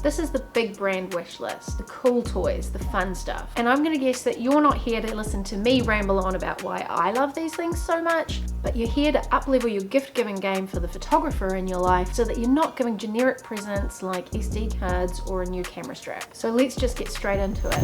This is the big brand wish list, the cool toys, the fun stuff. And I'm gonna guess that you're not here to listen to me ramble on about why I love these things so much, but you're here to up-level your gift-giving game for the photographer in your life so that you're not giving generic presents like SD cards or a new camera strap. So let's just get straight into it.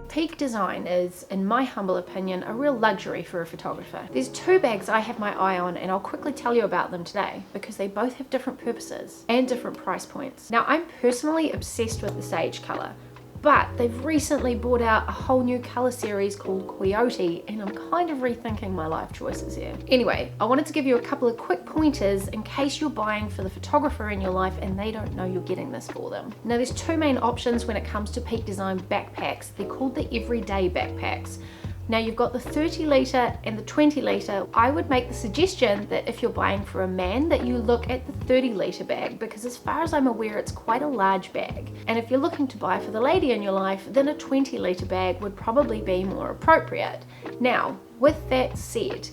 Peak design is, in my humble opinion, a real luxury for a photographer. There's two bags I have my eye on, and I'll quickly tell you about them today because they both have different purposes and different price points. Now, I'm personally obsessed with the sage color, but they've recently brought out a whole new color series called Coyote, and I'm kind of rethinking my life choices here. Anyway, I wanted to give you a couple of quick pointers in case you're buying for the photographer in your life and they don't know you're getting this for them. Now, there's two main options when it comes to Peak Design backpacks. They're called the everyday backpacks. Now, you've got the 30 litre and the 20 litre. I would make the suggestion that if you're buying for a man that you look at the 30 litre bag, because as far as I'm aware, it's quite a large bag. And if you're looking to buy for the lady in your life, then a 20 litre bag would probably be more appropriate. Now, with that said,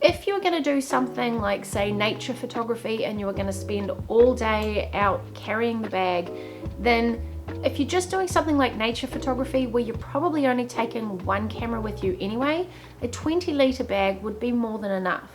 if you're going to do something like, say, nature photography and you're going to spend all day out carrying the bag, then if you're just doing something like nature photography where you're probably only taking one camera with you anyway, a 20 litre bag would be more than enough.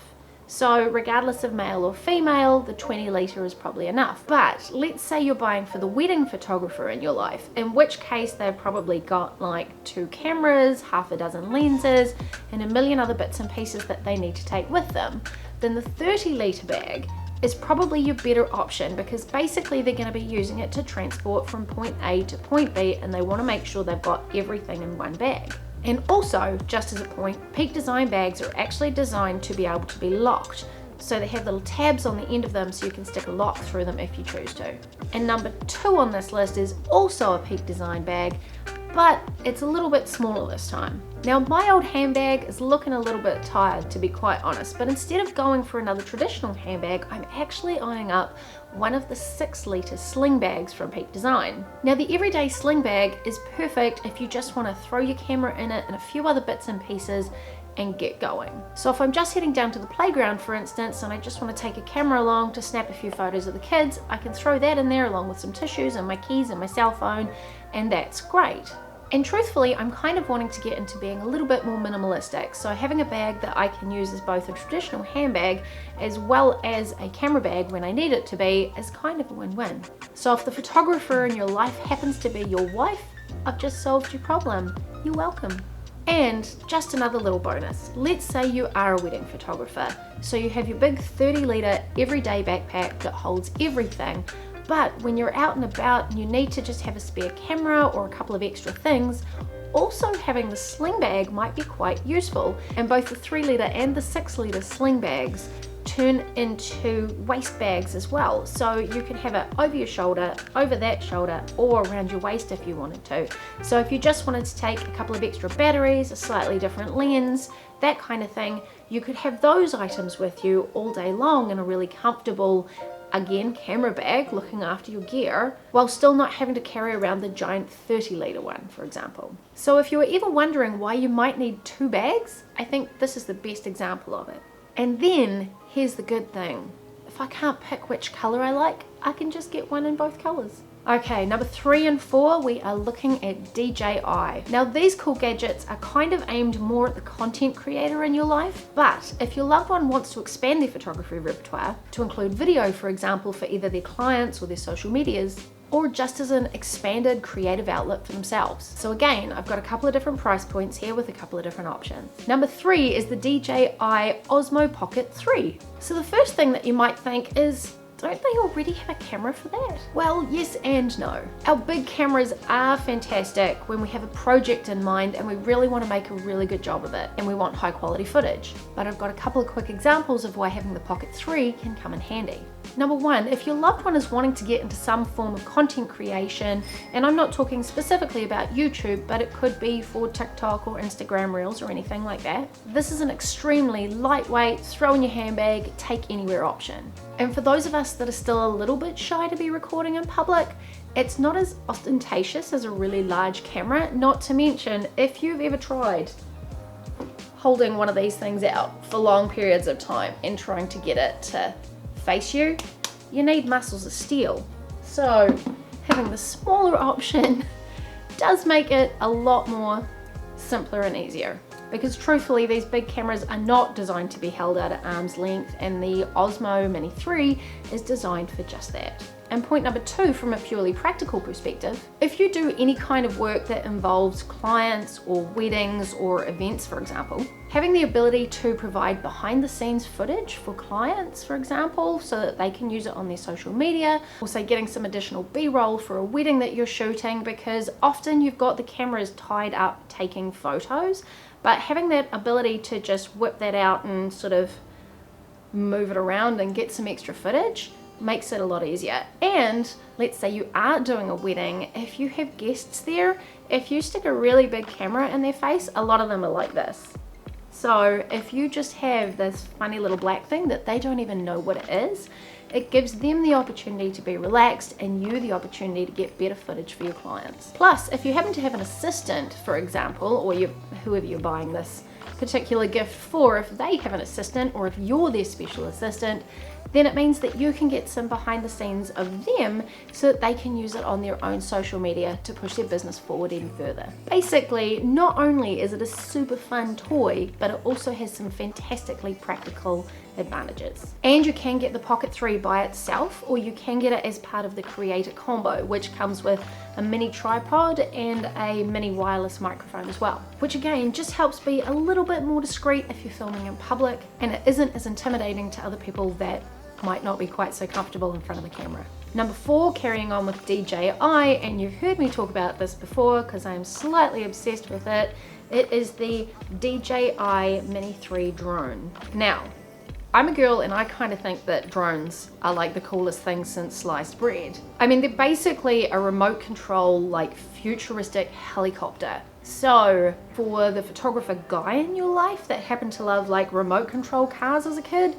So regardless of male or female, the 20 litre is probably enough. But let's say you're buying for the wedding photographer in your life, in which case they've probably got like 2 cameras, half a dozen lenses, and a million other bits and pieces that they need to take with them. Then the 30 litre bag is probably your better option because basically they're going to be using it to transport from point A to point B, and they want to make sure they've got everything in one bag. And also, just as a point, Peak Design bags are actually designed to be able to be locked. So they have little tabs on the end of them so you can stick a lock through them if you choose to. And number 2 on this list is also a Peak Design bag, but it's a little bit smaller this time. Now, my old handbag is looking a little bit tired, to be quite honest, but instead of going for another traditional handbag, I'm actually eyeing up one of the 6 litre sling bags from Peak Design. Now, the everyday sling bag is perfect if you just want to throw your camera in it and a few other bits and pieces and get going. So if I'm just heading down to the playground, for instance, and I just want to take a camera along to snap a few photos of the kids, I can throw that in there along with some tissues and my keys and my cell phone, and that's great. And truthfully, I'm kind of wanting to get into being a little bit more minimalistic, so having a bag that I can use as both a traditional handbag as well as a camera bag when I need it to be is kind of a win-win. So if the photographer in your life happens to be your wife, I've just solved your problem. You're welcome. And just another little bonus, let's say you are a wedding photographer, so you have your big 30 litre everyday backpack that holds everything. But when you're out and about and you need to just have a spare camera or a couple of extra things, also having the sling bag might be quite useful. And both the 3 litre and the 6 litre sling bags turn into waist bags as well. So you can have it over your shoulder, over that shoulder, or around your waist if you wanted to. So if you just wanted to take a couple of extra batteries, a slightly different lens, that kind of thing, you could have those items with you all day long in a really comfortable, again, camera bag looking after your gear, while still not having to carry around the giant 30 litre one, for example. So if you were ever wondering why you might need 2 bags, I think this is the best example of it. And then here's the good thing. If I can't pick which colour I like, I can just get one in both colours. Okay, number 3 and 4, we are looking at DJI. Now, these cool gadgets are kind of aimed more at the content creator in your life, but if your loved one wants to expand their photography repertoire to include video, for example, for either their clients or their social medias, or just as an expanded creative outlet for themselves. So again, I've got a couple of different price points here with a couple of different options. Number 3 is the DJI Osmo Pocket 3. So the first thing that you might think is, don't they already have a camera for that? Well, yes and no. Our big cameras are fantastic when we have a project in mind and we really want to make a really good job of it and we want high quality footage. But I've got a couple of quick examples of why having the Pocket 3 can come in handy. Number 1, if your loved one is wanting to get into some form of content creation, and I'm not talking specifically about YouTube, but it could be for TikTok or Instagram Reels or anything like that, this is an extremely lightweight, throw in your handbag, take anywhere option. And for those of us that are still a little bit shy to be recording in public, it's not as ostentatious as a really large camera, not to mention if you've ever tried holding one of these things out for long periods of time and trying to get it to face you, you need muscles of steel. So having the smaller option does make it a lot more simpler and easier, because truthfully these big cameras are not designed to be held out at arm's length, and the Osmo Mini 3 is designed for just that. And point number 2, from a purely practical perspective, if you do any kind of work that involves clients or weddings or events, for example, having the ability to provide behind the scenes footage for clients, for example, so that they can use it on their social media, or say getting some additional B-roll for a wedding that you're shooting, because often you've got the cameras tied up taking photos, but having that ability to just whip that out and sort of move it around and get some extra footage makes it a lot easier. And let's say you are doing a wedding, if you have guests there, if you stick a really big camera in their face, a lot of them are like this. So if you just have this funny little black thing that they don't even know what it is, it gives them the opportunity to be relaxed and you the opportunity to get better footage for your clients. Plus, if you happen to have an assistant, for example, or whoever you're buying this particular gift for, if they have an assistant or if you're their special assistant, then it means that you can get some behind the scenes of them so that they can use it on their own social media to push their business forward even further. Basically, not only is it a super fun toy, but it also has some fantastically practical advantages. And you can get the Pocket 3 by itself, or you can get it as part of the Creator Combo, which comes with a mini tripod and a mini wireless microphone as well, which again just helps be a little bit more discreet if you're filming in public, and it isn't as intimidating to other people that might not be quite so comfortable in front of the camera. Number 4, carrying on with DJI, and you've heard me talk about this before because I'm slightly obsessed with it. It is the DJI Mini 3 drone. Now, I'm a girl and I kind of think that drones are like the coolest thing since sliced bread. I mean, they're basically a remote control, like futuristic helicopter. So for the photographer guy in your life that happened to love like remote control cars as a kid,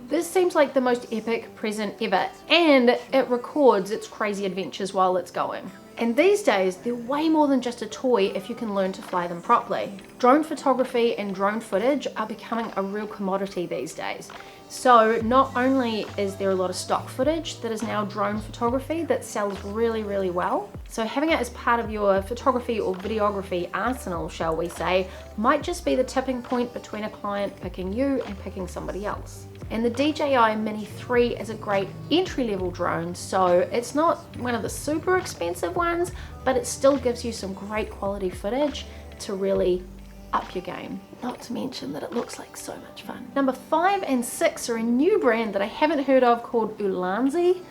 this seems like the most epic present ever, and it records its crazy adventures while it's going. And these days, they're way more than just a toy if you can learn to fly them properly. Drone photography and drone footage are becoming a real commodity these days. So not only is there a lot of stock footage that is now drone photography that sells really, really well, so having it as part of your photography or videography arsenal, shall we say, might just be the tipping point between a client picking you and picking somebody else. And the DJI Mini 3 is a great entry-level drone, so it's not one of the super expensive ones, but it still gives you some great quality footage to really up your game. Not to mention that it looks like so much fun. Number 5 and 6 are a new brand that I haven't heard of called Ulanzi.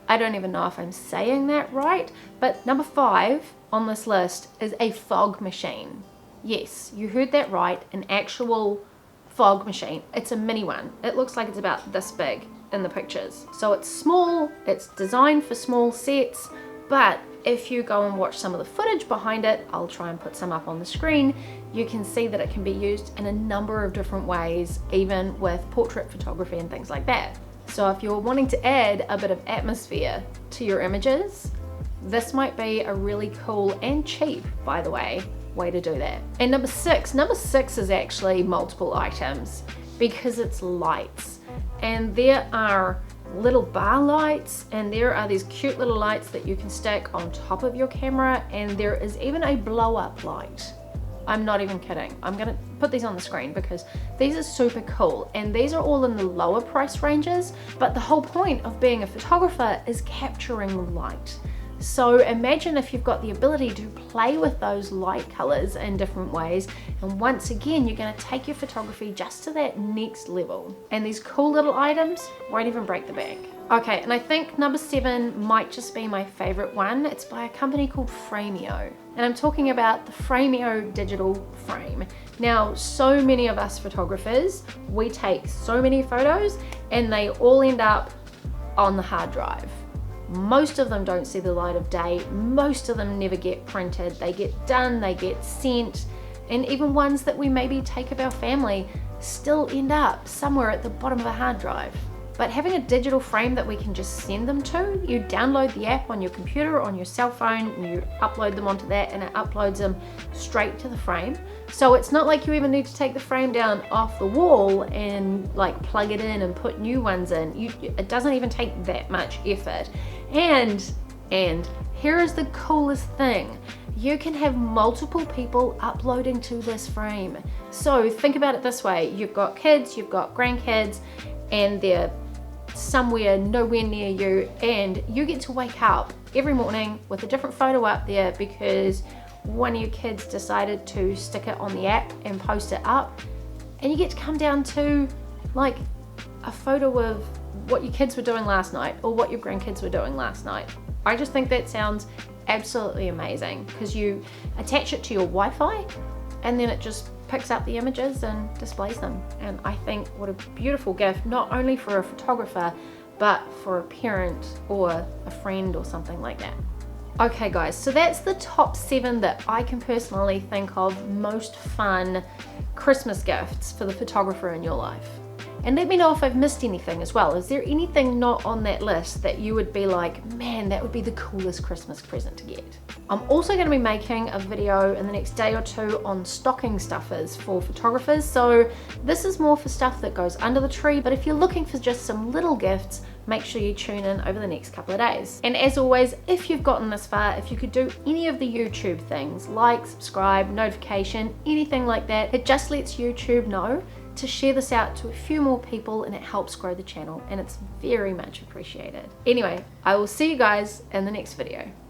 I don't even know if I'm saying that right, but number 5 on this list is a fog machine. Yes, you heard that right, an actual fog machine. It's a mini one. It looks like it's about this big in the pictures. So it's small, it's designed for small sets, but if you go and watch some of the footage behind it, I'll try and put some up on the screen, you can see that it can be used in a number of different ways, even with portrait photography and things like that. So if you're wanting to add a bit of atmosphere to your images, this might be a really cool and cheap, by the way to do that. And number 6 is actually multiple items because it's lights. And there are little bar lights, and there are these cute little lights that you can stick on top of your camera, and there is even a blow up light. I'm not even kidding. I'm gonna put these on the screen because these are super cool, and these are all in the lower price ranges, but the whole point of being a photographer is capturing light. So imagine if you've got the ability to play with those light colors in different ways, and once again you're going to take your photography just to that next level. And these cool little items won't even break the bank. Okay, and I think number 7 might just be my favorite one. It's by a company called FRAMIO, and I'm talking about the FRAMIO digital frame. Now, so many of us photographers, we take so many photos and they all end up on the hard drive. Most of them don't see the light of day. Most of them never get printed. They get done, they get sent, and even ones that we maybe take of our family still end up somewhere at the bottom of a hard drive. But having a digital frame that we can just send them to, you download the app on your computer or on your cell phone, and you upload them onto that, and it uploads them straight to the frame. So it's not like you even need to take the frame down off the wall and like plug it in and put new ones in. It doesn't even take that much effort. And here is the coolest thing. You can have multiple people uploading to this frame. So think about it this way. You've got kids, you've got grandkids, and they're somewhere nowhere near you, and you get to wake up every morning with a different photo up there because one of your kids decided to stick it on the app and post it up, and you get to come down to like a photo of what your kids were doing last night or what your grandkids were doing last night. I just think that sounds absolutely amazing because you attach it to your Wi-Fi and then it just picks up the images and displays them. And I think what a beautiful gift, not only for a photographer, but for a parent or a friend or something like that. Okay guys, so that's the top 7 that I can personally think of most fun Christmas gifts for the photographer in your life. And let me know if I've missed anything as well. Is there anything not on that list that you would be like, man, that would be the coolest Christmas present to get? I'm also going to be making a video in the next day or 2 on stocking stuffers for photographers. So this is more for stuff that goes under the tree, but if you're looking for just some little gifts, make sure you tune in over the next couple of days. And as always, if you've gotten this far, if you could do any of the YouTube things, like, subscribe, notification, anything like that, it just lets YouTube know to share this out to a few more people, and it helps grow the channel, and it's very much appreciated. Anyway, I will see you guys in the next video.